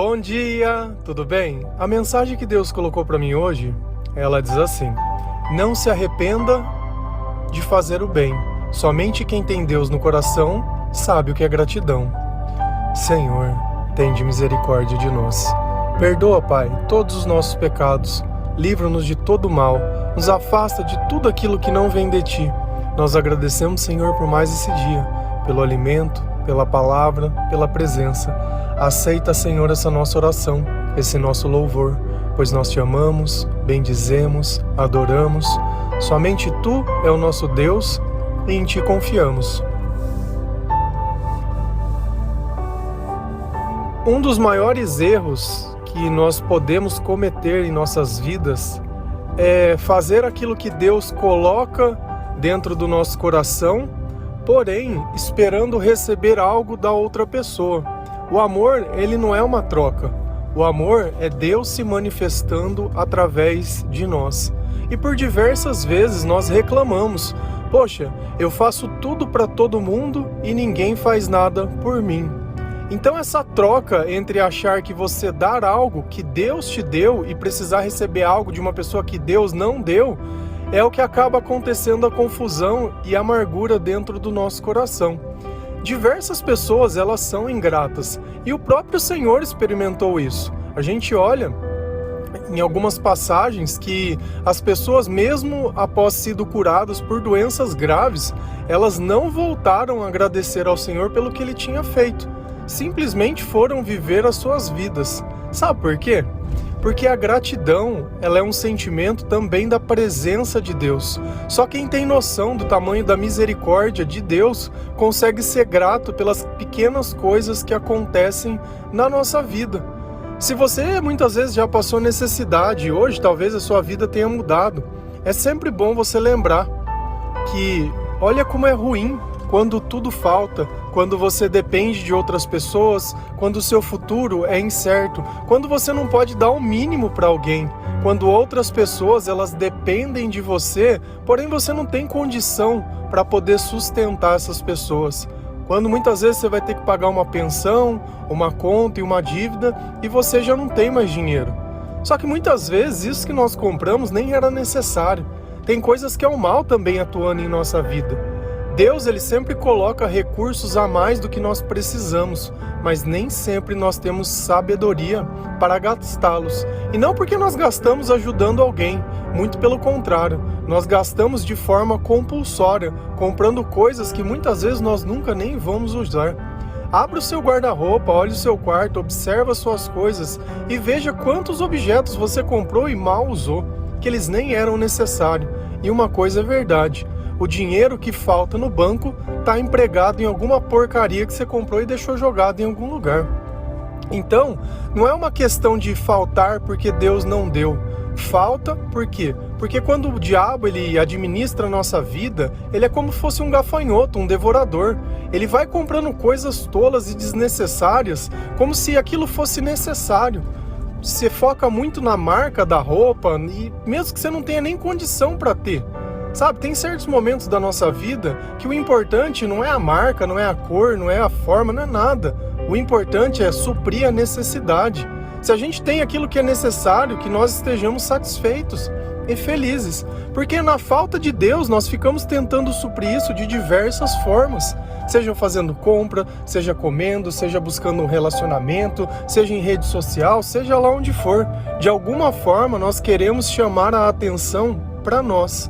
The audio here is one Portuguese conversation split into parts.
Bom dia, tudo bem? A mensagem que Deus colocou para mim hoje, ela diz assim: não se arrependa de fazer o bem. Somente quem tem Deus no coração sabe o que é gratidão. Senhor, tende misericórdia de nós. Perdoa, Pai, todos os nossos pecados. Livra-nos de todo mal. Nos afasta de tudo aquilo que não vem de Ti. Nós agradecemos, Senhor, por mais esse dia, pelo alimento, pela palavra, pela presença. Aceita, Senhor, essa nossa oração, esse nosso louvor, pois nós Te amamos, bendizemos, adoramos. Somente Tu é o nosso Deus e em Ti confiamos. Um dos maiores erros que nós podemos cometer em nossas vidas é fazer aquilo que Deus coloca dentro do nosso coração, porém esperando receber algo da outra pessoa. O amor, ele não é uma troca. O amor é Deus se manifestando através de nós. E por diversas vezes nós reclamamos: poxa, eu faço tudo para todo mundo e ninguém faz nada por mim. Então essa troca entre achar que você dar algo que Deus te deu e precisar receber algo de uma pessoa que Deus não deu, é o que acaba acontecendo a confusão e a amargura dentro do nosso coração. Diversas pessoas, elas são ingratas, e o próprio Senhor experimentou isso. A gente olha em algumas passagens que as pessoas, mesmo após sido curadas por doenças graves, elas não voltaram a agradecer ao Senhor pelo que Ele tinha feito. Simplesmente foram viver as suas vidas. Sabe por quê? Porque a gratidão, ela é um sentimento também da presença de Deus. Só quem tem noção do tamanho da misericórdia de Deus consegue ser grato pelas pequenas coisas que acontecem na nossa vida. Se você muitas vezes já passou necessidade e hoje talvez a sua vida tenha mudado, é sempre bom você lembrar que olha como é ruim quando tudo falta, quando você depende de outras pessoas, quando o seu futuro é incerto, quando você não pode dar o mínimo para alguém, quando outras pessoas elas dependem de você, porém você não tem condição para poder sustentar essas pessoas. Quando muitas vezes você vai ter que pagar uma pensão, uma conta e uma dívida e você já não tem mais dinheiro. Só que muitas vezes isso que nós compramos nem era necessário. Tem coisas que é o mal também atuando em nossa vida. Deus, ele sempre coloca recursos a mais do que nós precisamos, mas nem sempre nós temos sabedoria para gastá-los. E não porque nós gastamos ajudando alguém, muito pelo contrário, nós gastamos de forma compulsória, comprando coisas que muitas vezes nós nunca nem vamos usar. Abra o seu guarda-roupa, olhe o seu quarto, observe as suas coisas e veja quantos objetos você comprou e mal usou, que eles nem eram necessários. E uma coisa é verdade: o dinheiro que falta no banco está empregado em alguma porcaria que você comprou e deixou jogado em algum lugar. Então, não é uma questão de faltar porque Deus não deu. Falta por quê? Porque quando o diabo ele administra a nossa vida, ele é como se fosse um gafanhoto, um devorador. Ele vai comprando coisas tolas e desnecessárias como se aquilo fosse necessário. Você foca muito na marca da roupa e mesmo que você não tenha nem condição para ter. Sabe, tem certos momentos da nossa vida que o importante não é a marca, não é a cor, não é a forma, não é nada. O importante é suprir a necessidade. Se a gente tem aquilo que é necessário, que nós estejamos satisfeitos e felizes. Porque na falta de Deus, nós ficamos tentando suprir isso de diversas formas. Seja fazendo compra, seja comendo, seja buscando um relacionamento, seja em rede social, seja lá onde for. De alguma forma, nós queremos chamar a atenção para nós.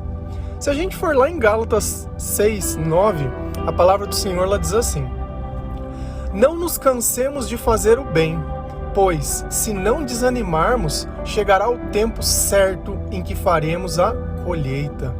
Se a gente for lá em Gálatas 6, 9, a palavra do Senhor ela diz assim: não nos cansemos de fazer o bem, pois, se não desanimarmos, chegará o tempo certo em que faremos a colheita.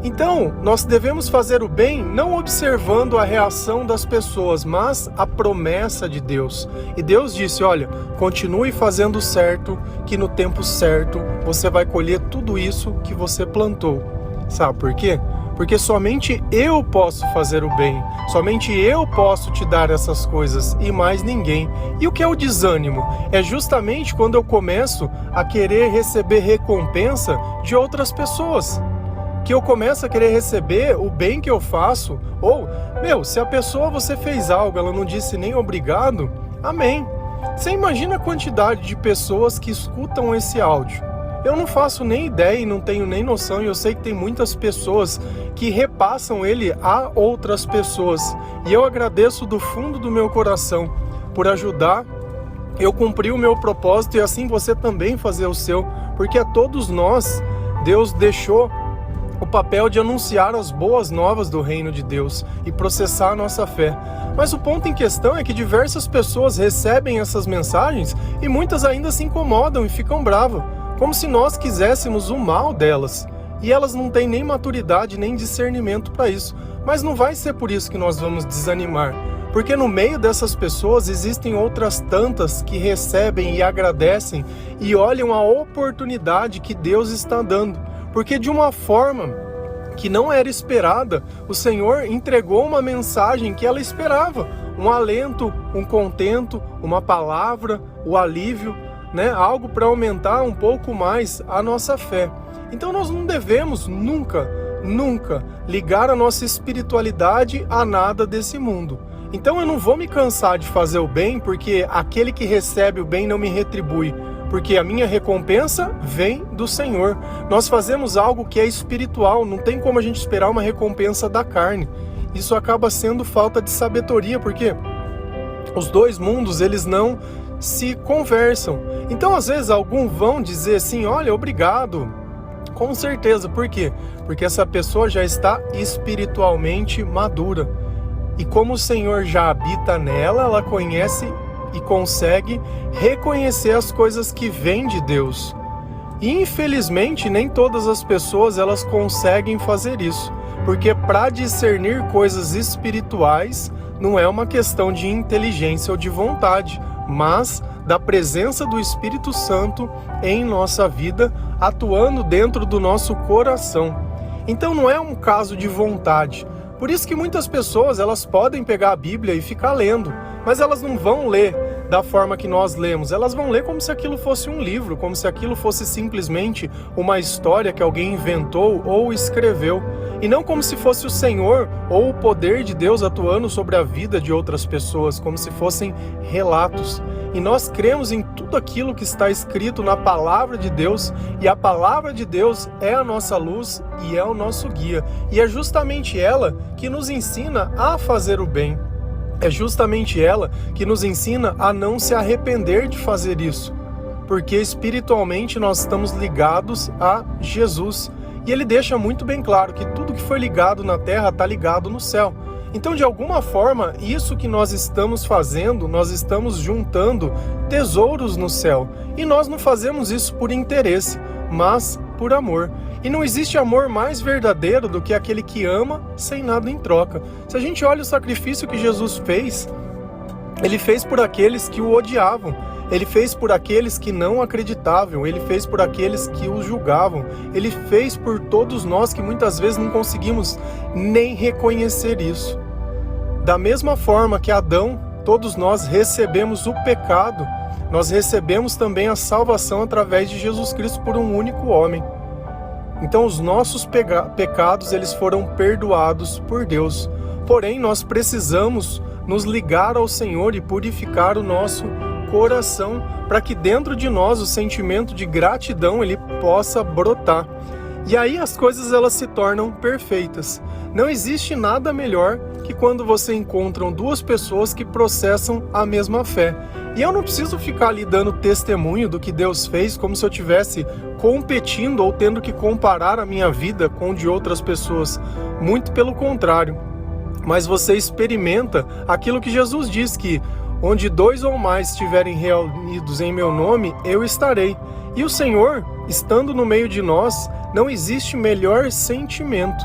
Então, nós devemos fazer o bem não observando a reação das pessoas, mas a promessa de Deus. E Deus disse: olha, continue fazendo o certo, que no tempo certo você vai colher tudo isso que você plantou. Sabe por quê? Porque somente eu posso fazer o bem, somente eu posso te dar essas coisas e mais ninguém. E o que é o desânimo? É justamente quando eu começo a querer receber recompensa de outras pessoas, que eu começo a querer receber o bem que eu faço, ou, se a pessoa você fez algo, ela não disse nem obrigado, amém. Você imagina a quantidade de pessoas que escutam esse áudio? Eu não faço nem ideia e não tenho nem noção, e eu sei que tem muitas pessoas que repassam ele a outras pessoas. E eu agradeço do fundo do meu coração por ajudar eu cumprir o meu propósito e assim você também fazer o seu, porque a todos nós, Deus deixou o papel de anunciar as boas novas do reino de Deus e processar a nossa fé. Mas o ponto em questão é que diversas pessoas recebem essas mensagens e muitas ainda se incomodam e ficam bravas, como se nós quiséssemos o mal delas. E elas não têm nem maturidade, nem discernimento para isso. Mas não vai ser por isso que nós vamos desanimar. Porque no meio dessas pessoas existem outras tantas que recebem e agradecem e olham a oportunidade que Deus está dando. Porque de uma forma que não era esperada, o Senhor entregou uma mensagem que ela esperava. Um alento, um contento, uma palavra, o alívio, algo para aumentar um pouco mais a nossa fé. Então nós não devemos nunca ligar a nossa espiritualidade a nada desse mundo. Então eu não vou me cansar de fazer o bem, porque aquele que recebe o bem não me retribui, porque a minha recompensa vem do Senhor. Nós fazemos algo que é espiritual, não tem como a gente esperar uma recompensa da carne. Isso acaba sendo falta de sabedoria, porque os dois mundos, eles não se conversam. Então às vezes alguns vão dizer assim, olha, obrigado, com certeza. Por quê? Porque essa pessoa já está espiritualmente madura. E como o Senhor já habita nela, ela conhece e consegue reconhecer as coisas que vêm de Deus. E infelizmente nem todas as pessoas elas conseguem fazer isso, porque para discernir coisas espirituais não é uma questão de inteligência ou de vontade, mas da presença do Espírito Santo em nossa vida, atuando dentro do nosso coração. Então não é um caso de vontade. Por isso que muitas pessoas elas podem pegar a Bíblia e ficar lendo, mas elas não vão ler da forma que nós lemos. Elas vão ler como se aquilo fosse um livro, como se aquilo fosse simplesmente uma história que alguém inventou ou escreveu, e não como se fosse o Senhor ou o poder de Deus atuando sobre a vida de outras pessoas, como se fossem relatos. E nós cremos em tudo aquilo que está escrito na Palavra de Deus, e a Palavra de Deus é a nossa luz e é o nosso guia. E é justamente ela que nos ensina a fazer o bem. É justamente ela que nos ensina a não se arrepender de fazer isso. Porque espiritualmente nós estamos ligados a Jesus. E ele deixa muito bem claro que tudo que foi ligado na terra está ligado no céu. Então, de alguma forma, isso que nós estamos fazendo, nós estamos juntando tesouros no céu. E nós não fazemos isso por interesse, mas por amor. E não existe amor mais verdadeiro do que aquele que ama sem nada em troca. Se a gente olha o sacrifício que Jesus fez, ele fez por aqueles que o odiavam. Ele fez por aqueles que não acreditavam, ele fez por aqueles que o julgavam, ele fez por todos nós que muitas vezes não conseguimos nem reconhecer isso. Da mesma forma que Adão, todos nós recebemos o pecado, nós recebemos também a salvação através de Jesus Cristo por um único homem. Então os nossos pecados eles foram perdoados por Deus, porém nós precisamos nos ligar ao Senhor e purificar o nosso coração, para que dentro de nós o sentimento de gratidão ele possa brotar. E aí as coisas elas se tornam perfeitas. Não existe nada melhor que quando você encontra duas pessoas que processam a mesma fé. E eu não preciso ficar ali dando testemunho do que Deus fez, como se eu estivesse competindo ou tendo que comparar a minha vida com de outras pessoas. Muito pelo contrário. Mas você experimenta aquilo que Jesus diz, que onde 2 ou mais estiverem reunidos em meu nome, eu estarei. E o Senhor, estando no meio de nós, não existe melhor sentimento.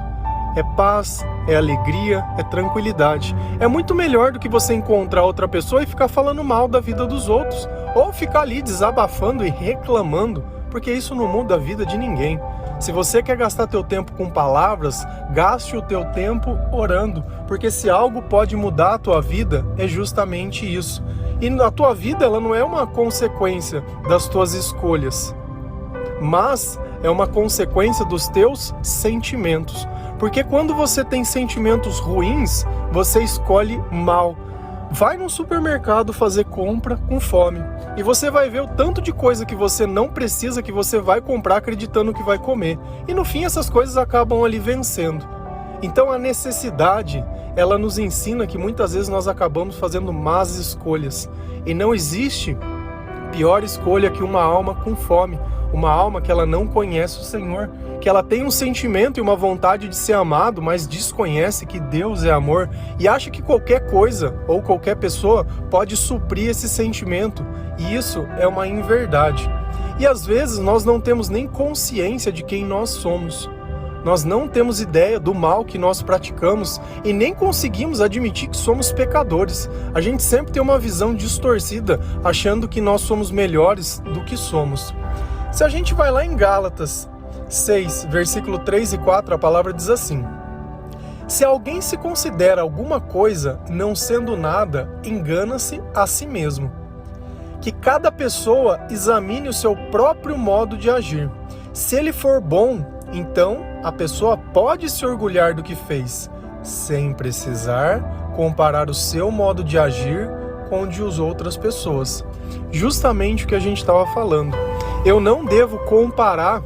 É paz, é alegria, é tranquilidade. É muito melhor do que você encontrar outra pessoa e ficar falando mal da vida dos outros, ou ficar ali desabafando e reclamando, porque isso não muda a vida de ninguém. Se você quer gastar teu tempo com palavras, gaste o teu tempo orando, porque se algo pode mudar a tua vida, é justamente isso. E a tua vida ela não é uma consequência das tuas escolhas, mas é uma consequência dos teus sentimentos. Porque quando você tem sentimentos ruins, você escolhe mal. Vai no supermercado fazer compra com fome e você vai ver o tanto de coisa que você não precisa que você vai comprar acreditando que vai comer. E no fim essas coisas acabam ali vencendo. Então a necessidade, ela nos ensina que muitas vezes nós acabamos fazendo más escolhas. E não existe pior escolha que uma alma com fome. Uma alma que ela não conhece o Senhor, que ela tem um sentimento e uma vontade de ser amado, mas desconhece que Deus é amor e acha que qualquer coisa ou qualquer pessoa pode suprir esse sentimento. E isso é uma inverdade. E às vezes nós não temos nem consciência de quem nós somos. Nós não temos ideia do mal que nós praticamos e nem conseguimos admitir que somos pecadores. A gente sempre tem uma visão distorcida, achando que nós somos melhores do que somos. Se a gente vai lá em Gálatas 6, versículo 3 e 4, a palavra diz assim: se alguém se considera alguma coisa não sendo nada, engana-se a si mesmo. Que cada pessoa examine o seu próprio modo de agir. Se ele for bom, então a pessoa pode se orgulhar do que fez, sem precisar comparar o seu modo de agir com o de outras pessoas. Justamente o que a gente estava falando. Eu não devo comparar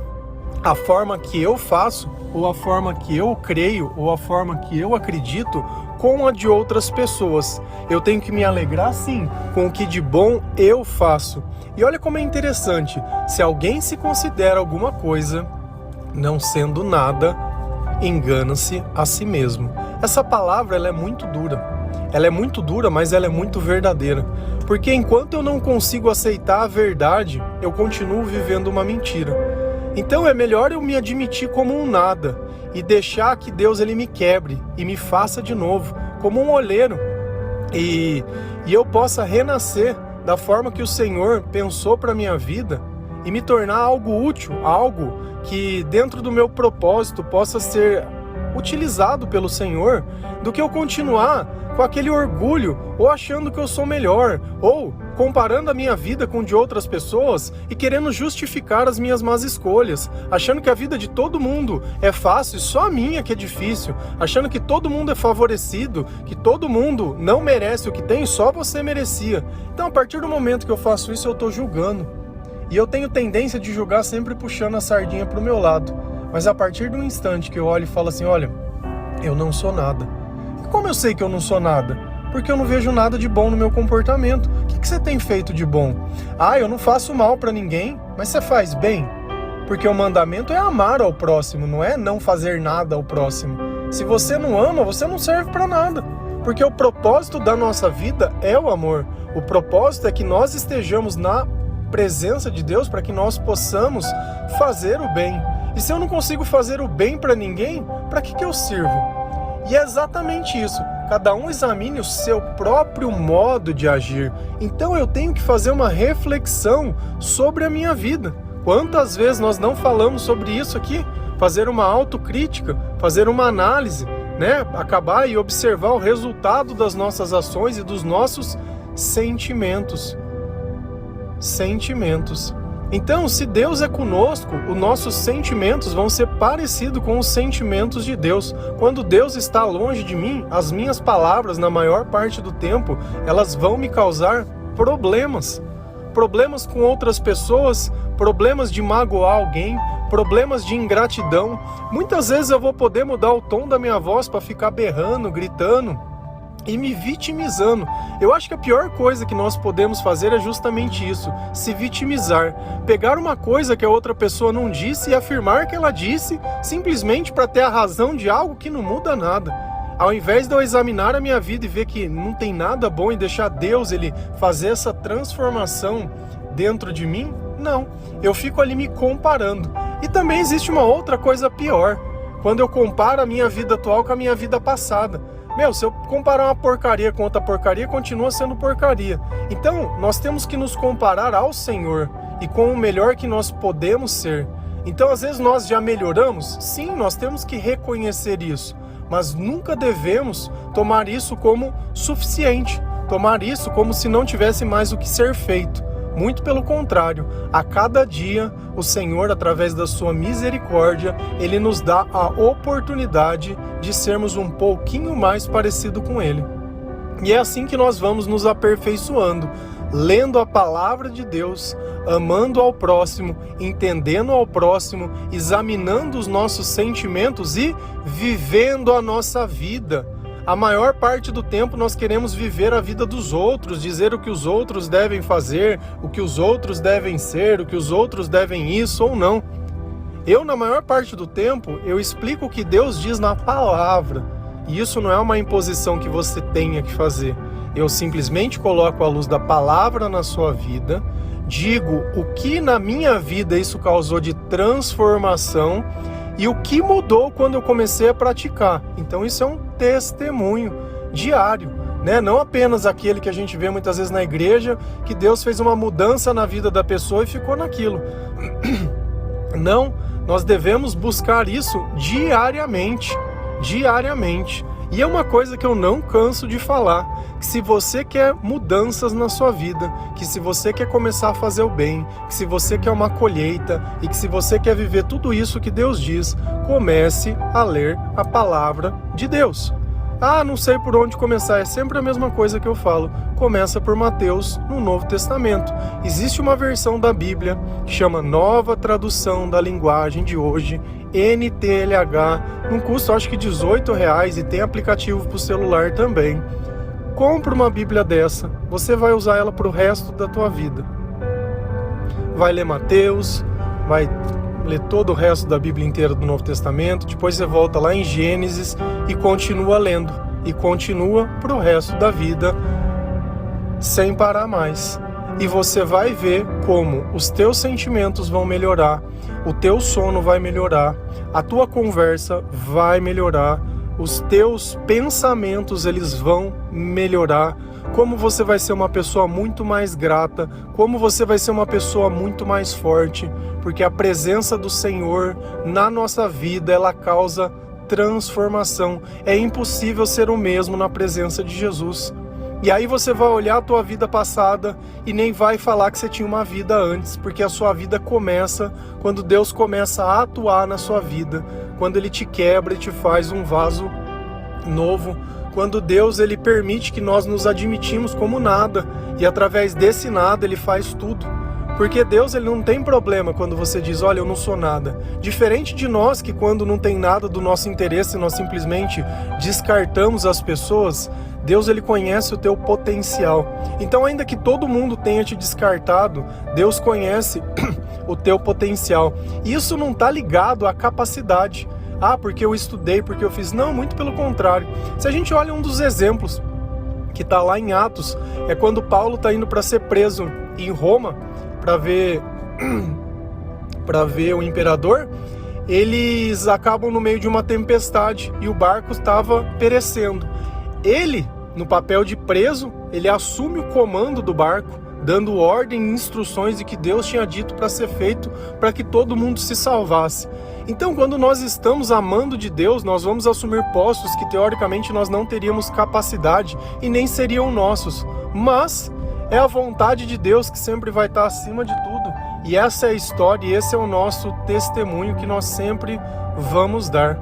a forma que eu faço, ou a forma que eu creio, ou a forma que eu acredito com a de outras pessoas. Eu tenho que me alegrar sim com o que de bom eu faço. E olha como é interessante, se alguém se considera alguma coisa, não sendo nada, engana-se a si mesmo. Essa palavra ela é muito dura. Ela é muito dura, mas ela é muito verdadeira. Porque enquanto eu não consigo aceitar a verdade, eu continuo vivendo uma mentira. Então é melhor eu me admitir como um nada e deixar que Deus ele me quebre e me faça de novo, como um oleiro. E eu possa renascer da forma que o Senhor pensou para a minha vida e me tornar algo útil, algo que dentro do meu propósito possa ser utilizado pelo Senhor, do que eu continuar com aquele orgulho, ou achando que eu sou melhor, ou comparando a minha vida com de outras pessoas e querendo justificar as minhas más escolhas, achando que a vida de todo mundo é fácil e só a minha que é difícil, achando que todo mundo é favorecido, que todo mundo não merece o que tem, só você merecia. Então a partir do momento que eu faço isso, eu estou julgando. E eu tenho tendência de julgar sempre puxando a sardinha para o meu lado. Mas a partir do instante que eu olho e falo assim, olha, eu não sou nada. E como eu sei que eu não sou nada? Porque eu não vejo nada de bom no meu comportamento. O que você tem feito de bom? Ah, eu não faço mal para ninguém, mas você faz bem? Porque o mandamento é amar ao próximo, não é não fazer nada ao próximo. Se você não ama, você não serve para nada. Porque o propósito da nossa vida é o amor. O propósito é que nós estejamos na presença de Deus para que nós possamos fazer o bem. E se eu não consigo fazer o bem para ninguém, para que eu sirvo? E é exatamente isso. Cada um examine o seu próprio modo de agir. Então eu tenho que fazer uma reflexão sobre a minha vida. Quantas vezes nós não falamos sobre isso aqui? Fazer uma autocrítica, fazer uma análise, né? Acabar e observar o resultado das nossas ações e dos nossos sentimentos. Então, se Deus é conosco, os nossos sentimentos vão ser parecidos com os sentimentos de Deus. Quando Deus está longe de mim, as minhas palavras, na maior parte do tempo, elas vão me causar problemas. Problemas com outras pessoas, problemas de magoar alguém, problemas de ingratidão. Muitas vezes eu vou poder mudar o tom da minha voz para ficar berrando, gritando e me vitimizando. Eu acho que a pior coisa que nós podemos fazer é justamente isso, se vitimizar. Pegar uma coisa que a outra pessoa não disse e afirmar que ela disse, simplesmente para ter a razão de algo que não muda nada. Ao invés de eu examinar a minha vida e ver que não tem nada bom e deixar Deus ele fazer essa transformação dentro de mim, não. Eu fico ali me comparando. E também existe uma outra coisa pior, quando eu comparo a minha vida atual com a minha vida passada. Se eu comparar uma porcaria com outra porcaria, continua sendo porcaria. Então, nós temos que nos comparar ao Senhor e com o melhor que nós podemos ser. Então, às vezes nós já melhoramos? Sim, nós temos que reconhecer isso. Mas nunca devemos tomar isso como suficiente. Tomar isso como se não tivesse mais o que ser feito. Muito pelo contrário, a cada dia o Senhor, através da sua misericórdia, Ele nos dá a oportunidade de sermos um pouquinho mais parecido com Ele. E é assim que nós vamos nos aperfeiçoando, lendo a palavra de Deus, amando ao próximo, entendendo ao próximo, examinando os nossos sentimentos e vivendo a nossa vida. A maior parte do tempo nós queremos viver a vida dos outros, dizer o que os outros devem fazer, o que os outros devem ser, o que os outros devem isso ou não. Eu, na maior parte do tempo, eu explico o que Deus diz na palavra. E isso não é uma imposição que você tenha que fazer. Eu simplesmente coloco a luz da palavra na sua vida, digo o que na minha vida isso causou de transformação e o que mudou quando eu comecei a praticar. Então isso é um testemunho diário, né? Não apenas aquele que a gente vê muitas vezes na igreja, que Deus fez uma mudança na vida da pessoa e ficou naquilo. Não, nós devemos buscar isso diariamente. E é uma coisa que eu não canso de falar, que se você quer mudanças na sua vida, que se você quer começar a fazer o bem, que se você quer uma colheita e que se você quer viver tudo isso que Deus diz, comece a ler a palavra de Deus. Ah, não sei por onde começar, é sempre a mesma coisa que eu falo. Começa por Mateus no Novo Testamento. Existe uma versão da Bíblia que chama Nova Tradução da Linguagem de Hoje, NTLH, num custo acho que R$18 e tem aplicativo para o celular também. Compre uma Bíblia dessa, você vai usar ela para o resto da tua vida. Vai ler Mateus, vai ler todo o resto da Bíblia inteira do Novo Testamento, depois você volta lá em Gênesis e continua lendo, e continua para o resto da vida, sem parar mais. E você vai ver como os teus sentimentos vão melhorar, o teu sono vai melhorar, a tua conversa vai melhorar, os teus pensamentos eles vão melhorar, como você vai ser uma pessoa muito mais grata, como você vai ser uma pessoa muito mais forte, porque a presença do Senhor na nossa vida, ela causa transformação. É impossível ser o mesmo na presença de Jesus. E aí você vai olhar a tua vida passada e nem vai falar que você tinha uma vida antes, porque a sua vida começa quando Deus começa a atuar na sua vida, quando Ele te quebra e te faz um vaso novo, quando Deus ele permite que nós nos admitimos como nada, e através desse nada Ele faz tudo. Porque Deus ele não tem problema quando você diz, olha, eu não sou nada. Diferente de nós, que quando não tem nada do nosso interesse, nós simplesmente descartamos as pessoas, Deus ele conhece o teu potencial. Então, ainda que todo mundo tenha te descartado, Deus conhece o teu potencial. Isso não está ligado à capacidade. Ah, porque eu estudei, porque eu fiz. Não, muito pelo contrário. Se a gente olha um dos exemplos que está lá em Atos, é quando Paulo está indo para ser preso em Roma, para ver o imperador, eles acabam no meio de uma tempestade e o barco estava perecendo. Ele, no papel de preso, ele assume o comando do barco, dando ordem e instruções de que Deus tinha dito para ser feito para que todo mundo se salvasse. Então, quando nós estamos amando de Deus, nós vamos assumir postos que teoricamente nós não teríamos capacidade e nem seriam nossos, mas é a vontade de Deus que sempre vai estar acima de tudo. E essa é a história, e esse é o nosso testemunho que nós sempre vamos dar.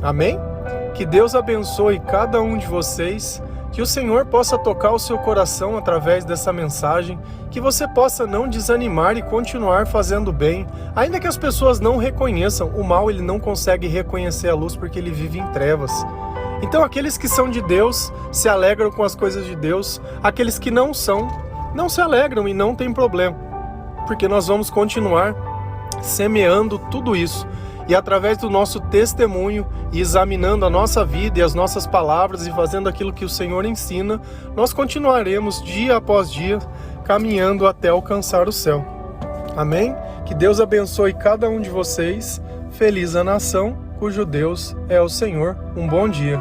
Amém? Que Deus abençoe cada um de vocês, que o Senhor possa tocar o seu coração através dessa mensagem, que você possa não desanimar e continuar fazendo bem, ainda que as pessoas não reconheçam. O mal ele não consegue reconhecer a luz porque ele vive em trevas. Então aqueles que são de Deus se alegram com as coisas de Deus, aqueles que não são, não se alegram e não tem problema, porque nós vamos continuar semeando tudo isso. E através do nosso testemunho e examinando a nossa vida e as nossas palavras e fazendo aquilo que o Senhor ensina, nós continuaremos dia após dia caminhando até alcançar o céu. Amém? Que Deus abençoe cada um de vocês. Feliz a nação cujo Deus é o Senhor. Um bom dia.